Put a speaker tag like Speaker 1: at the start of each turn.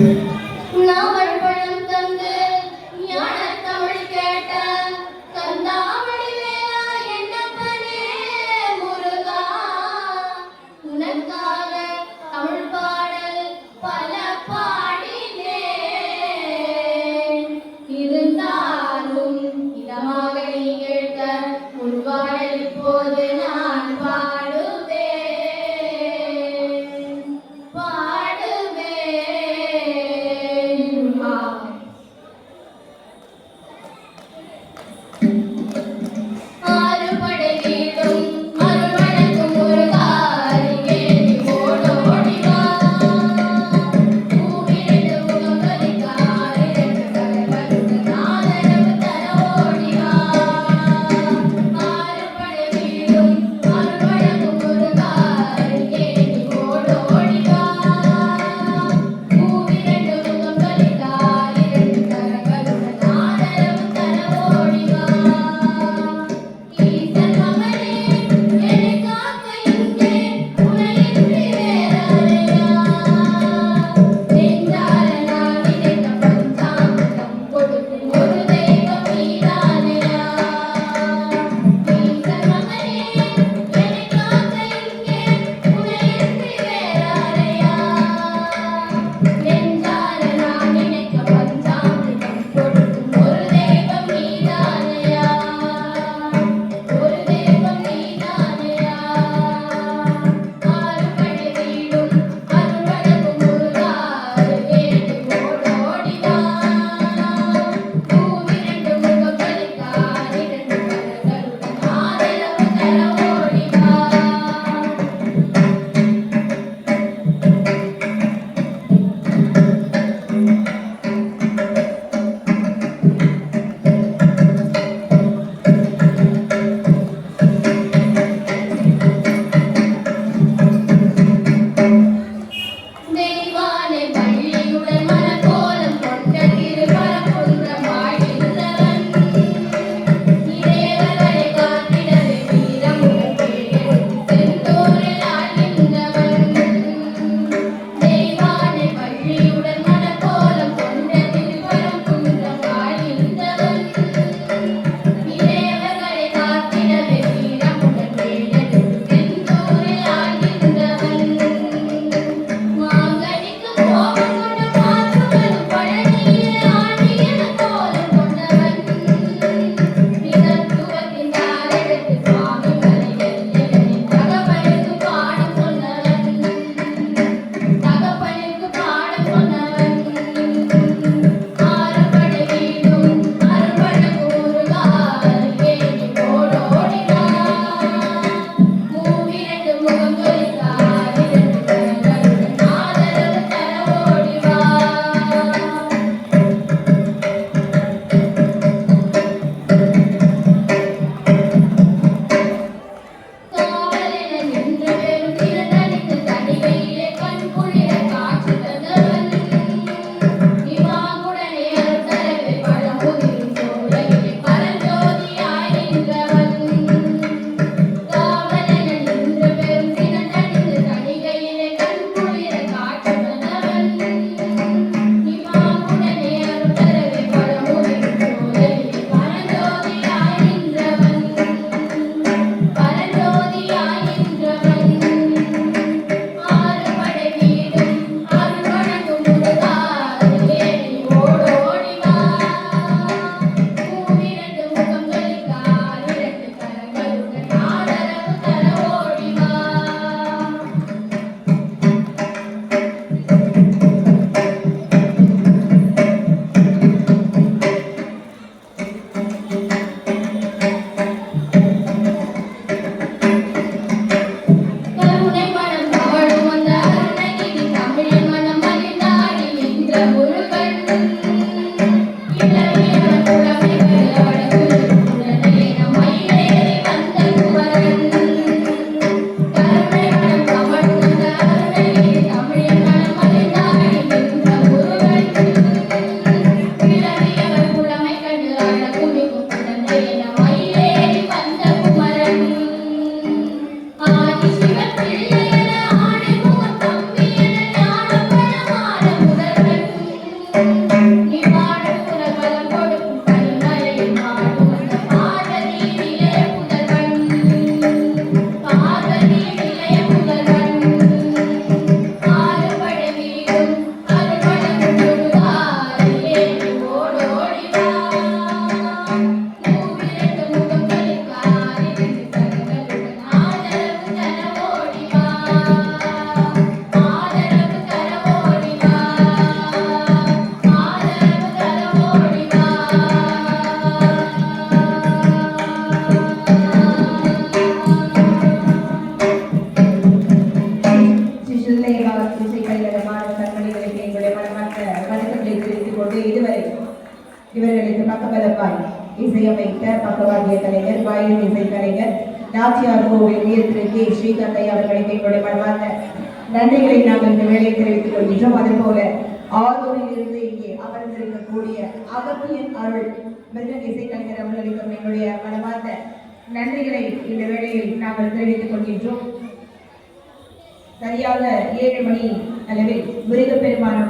Speaker 1: நாவல் பழம் தந்து ஞான தமிழ் கேட்ட கந்தாமணி வேலா என்னப்பனே முருகா உனக்காக தமிழ் பாடல் பல பாடினேன் இருந்தாலும் இதமாக நீ கேட்க முன்பாடல் இப்போது நான் பாடுவேன் பாடுவேன்
Speaker 2: இசைக்கலைஞர் மாணவ கண்மணிகளுக்கு எங்களுடைய மனமார்ந்த வணக்கங்களை தெரிவித்துக் கொண்டு இதுவரை இவர்களுக்கு பக்கபலமாய் இசையமைத்த பக்கவாதிய கலைஞர் வயலின் இசைக்கலைஞர் நாச்சியார் கோவில் உயர் திரு கே ஸ்ரீகாந்தை அவர்களுக்கு எங்களுடைய மனமார்ந்த நன்றிகளை நாங்கள் இந்த வேலையை தெரிவித்துக் கொள்கின்றோம். அதுபோல ஆரூரில் இருந்து இங்கே அமர்ந்திருக்கக்கூடிய அகத்தியன் அருள் மிருதங்க இசைக்கலைஞர் அவர்களுக்கு எங்களுடைய மனமார்ந்த நன்றிகளை இந்த வேளையில் நாங்கள் தெரிவித்துக் கொள்கின்றோம். சரியாக 7 மணி அளவில் முருகப்பெருமானுடைய